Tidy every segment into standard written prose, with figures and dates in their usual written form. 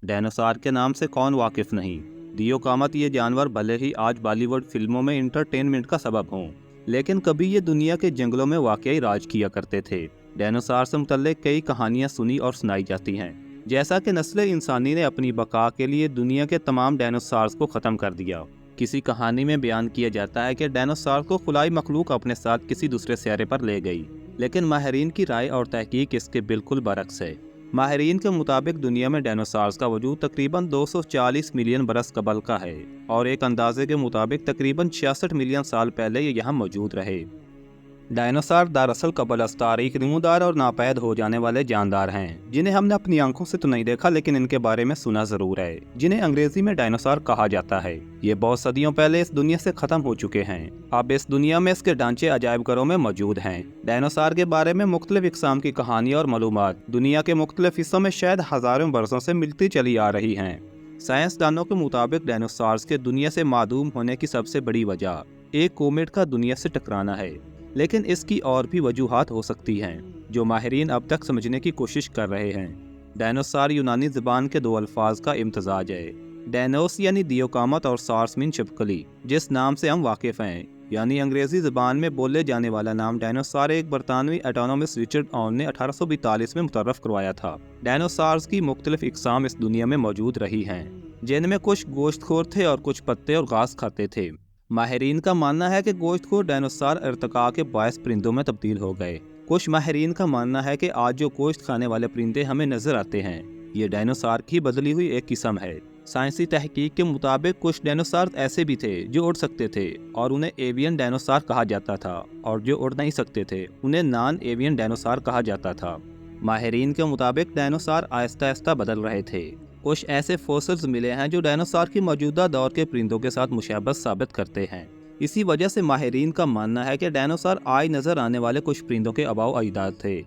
Dinosaur के नाम से कौन वाकिफ नहीं। दियो कामत ये जानवर भले ही आज बॉलीवुड फिल्मों में इंटरटेनमेंट का सबब हों, लेकिन कभी ये दुनिया के जंगलों में वाकई राज किया करते थे। डायनासोर से मुतल्लिक कई कहानियां सुनी और सुनाई जाती हैं। जैसा कि नस्ल इंसानी ने अपनी बका के लिए दुनिया के तमाम डायनासोर्स को ख़त्म कर दिया। किसी कहानी में बयान किया जाता है कि डायनासोर को खुलाई मखलूक अपने साथ किसी दूसरे सियारे पर ले गई, लेकिन माहिरीन की राय और तहकीक इसके बिल्कुल बरक्स है। माहिरीन के मुताबिक दुनिया में डायनासोर्स का वजूद तकरीबन 240 मिलियन बरस कबल का है, और एक अंदाजे के मुताबिक तकरीबन 66 मिलियन साल पहले ये यहाँ मौजूद रहे। डायनासोर दरअसल कबल अज़ तारीख नमूदार और नापैद हो जाने वाले जानदार हैं, जिन्हें हमने अपनी आंखों से तो नहीं देखा, लेकिन इनके बारे में सुना जरूर है, जिन्हें अंग्रेजी में डायनासोर कहा जाता है। ये बहुत सदियों पहले इस दुनिया से खत्म हो चुके हैं। अब इस दुनिया में इसके ढांचे अजायब घरों में मौजूद हैं। डायनासोर के बारे में मुख्तलिफ इक़साम की कहानी और मालूमात दुनिया के मुख्तलिफ हिस्सों में शायद हज़ारों बरसों से मिलती चली आ रही हैं। साइंसदानों के मुताबिक डायनासोर्स के दुनिया से मादूम होने की सबसे बड़ी वजह एक कोमेट का दुनिया से टकराना है, लेकिन इसकी और भी वजूहात हो सकती हैं, जो माहिरीन अब तक समझने की कोशिश कर रहे हैं। डायनासोर यूनानी ज़बान के दो अल्फाज का इम्तजाज है, डायनोस यानी दियोकामत और सार्स मीन छिपकली, जिस नाम से हम वाकिफ हैं। यानी अंग्रेजी ज़बान में बोले जाने वाला नाम डायनासोर एक बरतानवी एटोनॉमिस्ट रिचर्ड ऑन ने 1842 में मुतर्रफ करवाया था। डायनासोर्स की मुख्तलिफ इक़साम इस दुनिया में मौजूद रही हैं, जिनमें कुछ गोश्तखोर थे और कुछ पत्ते और घास खाते थे। माहिरीन का मानना है कि गोश्तखोर डायनासोर इर्तिका के बायस परिंदों में तब्दील हो गए। कुछ माहिरीन का मानना है कि आज जो गोश्त खाने वाले परिंदे हमें नजर आते हैं, ये डायनासोर की बदली हुई एक किस्म है। साइंसी तहकीक के मुताबिक कुछ डायनासोर ऐसे भी थे जो उड़ सकते थे और उन्हें एवियन डायनासोर कहा जाता था, और जो उड़ नहीं सकते थे उन्हें नॉन एवियन डायनासोर कहा जाता था। माहिरीन के मुताबिक डायनासोर आहिस्ता आहिस्ता बदल रहे थे। कुछ ऐसे फोसिल्स मिले हैं जो डायनासोर की मौजूदा दौर के परिंदों के साथ मुशाबहत साबित करते हैं। इसी वजह से माहिरीन का मानना है कि डायनासोर आज नजर आने वाले कुछ परिंदों के अबाव अजदाद थे।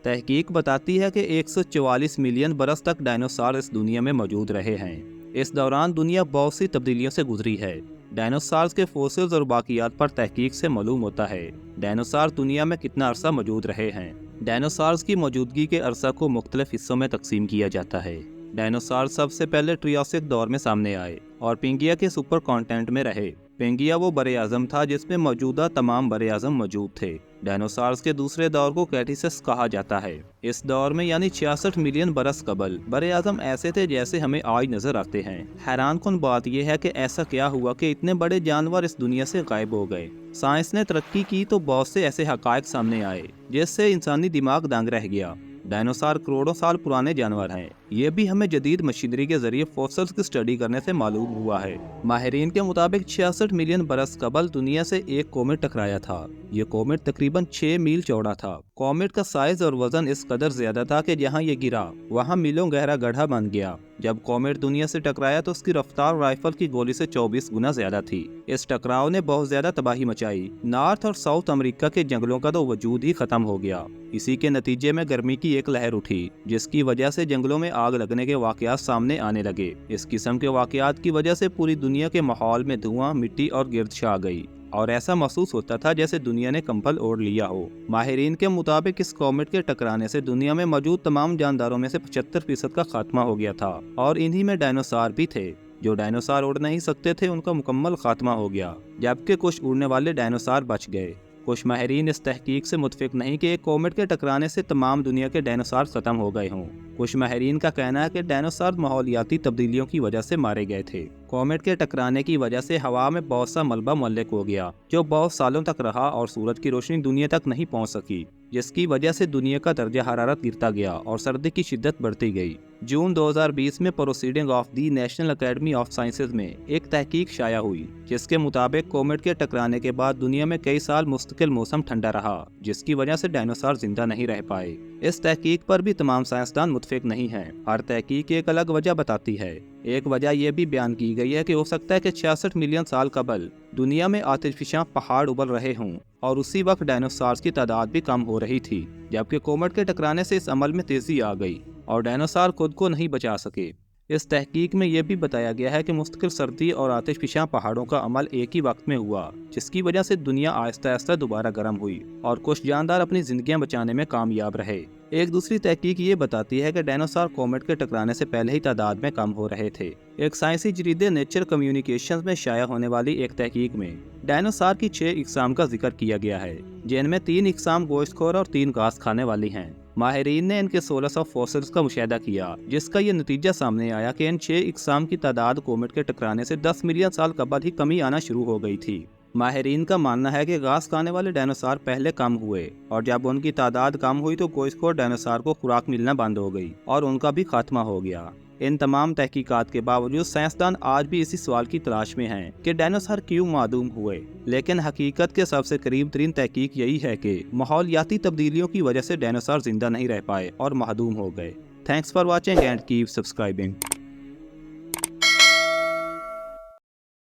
तहकीक बताती है कि 144 मिलियन बरस तक डायनासोर इस दुनिया में मौजूद रहे हैं। इस दौरान दुनिया बहुत सी तब्दीलियों से गुजरी है। डायनासोर्स के फोसिल्स और बाकियात पर तहकीक से मालूम होता है डायनासोर दुनिया में कितना अरसा मौजूद रहे हैं। डायनासोर्स की मौजूदगी के अरसा को मुख्तलिफ हिस्सों में तकसीम किया जाता है। डायनासोर सबसे पहले ट्रियासिक दौर में सामने आए और पेंगिया के सुपर कॉन्टिनेंट में रहे। पेंगिया वो बरे आज़म था जिसमें मौजूदा तमाम बरे आज़म मौजूद थे। डायनासोर्स के दूसरे दौर को क्रेटेशियस कहा जाता है। इस दौर में यानी 66 मिलियन बरस कबल बरे आज़म ऐसे थे जैसे हमें आज नजर आते हैं। हैरान कुन बात यह है कि ऐसा क्या हुआ कि इतने बड़े जानवर इस दुनिया से गायब हो गए। साइंस ने तरक्की की तो बहुत से ऐसे हकायक सामने आए जिससे इंसानी दिमाग दंग रह गया। डायनासोर करोड़ों साल पुराने जानवर हैं। ये भी हमें जदीद मशीनरी के जरिए फॉसिल्स की स्टडी करने से मालूम हुआ है। माहिरीन के मुताबिक 66 मिलियन बरस कबल दुनिया से एक कोमेट टकराया था। ये कोमेट तकरीबन 6 मील चौड़ा था। कोमेट का साइज और वजन इस कदर ज्यादा था कि जहाँ ये गिरा वहाँ मीलों गहरा गड्ढा बन गया। जब कोमेट दुनिया से टकराया तो उसकी रफ्तार राइफल की गोली से 24 गुना ज्यादा थी। इस टकराव ने बहुत ज्यादा तबाही मचाई। नॉर्थ और साउथ अमेरिका के जंगलों का तो वजूद ही खत्म हो गया। इसी के नतीजे में गर्मी की एक लहर उठी, जिसकी वजह से जंगलों में आग लगने के वाकयात सामने आने लगे। इस किस्म के वाकयात की वजह से पूरी दुनिया के माहौल में धुआं, मिट्टी और गिर्द छा गई, और ऐसा महसूस होता था जैसे दुनिया ने कंबल ओढ़ लिया हो। माहिरीन के मुताबिक इस कॉमेट के टकराने से दुनिया में मौजूद तमाम जानदारों में से 75% का खात्मा हो गया था, और इन्हीं में डायनासोर भी थे। जो डायनासोर उड़ नहीं सकते थे उनका मुकम्मल खात्मा हो गया, जबकि कुछ उड़ने वाले डायनासोर बच गए। कुछ माहिरीन इस तहकीक से मुतफिक नहीं कि एक कोमेट के टकराने से तमाम दुनिया के डायनासोर खत्म हो गए हों। कुछ माहिरीन का कहना है कि डायनासोर माहौलियाती तब्दीलियों की वजह से मारे गए थे। कोमेट के टकराने की वजह से हवा में बहुत सा मलबा मुअल्लिक हो गया, जो बहुत सालों तक रहा और सूरज की रोशनी दुनिया तक नहीं पहुंच सकी, जिसकी वजह से दुनिया का दर्जा हरारत गिरता गया और सर्दी की शिद्दत बढ़ती गई। जून 2020 में proceeding of the national academy of sciences में एक तहकीक शाया हुई, जिसके मुताबिक कोमेट के टकराने के बाद दुनिया में कई साल मुस्तकिल मौसम ठंडा रहा, जिसकी वजह से डायनासोर जिंदा नहीं रह पाए। इस तहकीक पर भी तमाम साइंसदान मुतफिक नहीं हैं। हर तहकीक एक अलग वजह बताती है। एक वजह यह भी बयान की गई है कि हो सकता है कि 66 मिलियन साल कबल दुनिया में आतिशियां पहाड़ उबल रहे हों, और उसी वक्त डायनासोर्स की तादाद भी कम हो रही थी, जबकि कोमेट के टकराने से इस अमल में तेजी आ गई और डायनासोर खुद को नहीं बचा सके। इस तहकीक में यह भी बताया गया है कि मुस्तकिल सर्दी और आतिशफिशां पहाड़ों का अमल एक ही वक्त में हुआ, जिसकी वजह से दुनिया आहिस्ता आहिस्ता दोबारा गर्म हुई और कुछ जानदार अपनी जिंदगियां बचाने में कामयाब रहे। ایک دوسری تحقیق یہ بتاتی ہے کہ ڈائنوسار کومیٹ کے ٹکرانے سے پہلے ہی تعداد میں کم ہو رہے تھے۔ ایک سائنسی جریدے نیچر کمیونیکیشنز میں شائع ہونے والی ایک تحقیق میں ڈائنوسار کی 6 اقسام کا ذکر کیا گیا ہے، جن میں 3 اقسام گوشت خور اور 3 گھاس کھانے والی ہیں۔ ماہرین نے ان کے 1600 فوسلز کا مشاہدہ کیا، جس کا یہ نتیجہ سامنے آیا کہ ان 6 اقسام کی تعداد کومیٹ کے ٹکرانے سے 10 ملین سال قبل ہی کمی آنا شروع ہو گئی تھی۔ ماہرین کا ماننا ہے کہ گھاس کھانے والے ڈائنوسار پہلے کم ہوئے، اور جب ان کی تعداد کم ہوئی تو گوشت خور ڈائنوسار کو خوراک ملنا بند ہو گئی اور ان کا بھی خاتمہ ہو گیا۔ ان تمام تحقیقات کے باوجود سائنسدان آج بھی اسی سوال کی تلاش میں ہیں کہ ڈائنوسار کیوں معدوم ہوئے، لیکن حقیقت کے سب سے قریب ترین تحقیق یہی ہے کہ ماحولیاتی تبدیلیوں کی وجہ سے ڈائنوسار زندہ نہیں رہ پائے اور معدوم ہو گئے۔ Thanks for watching and keep subscribing.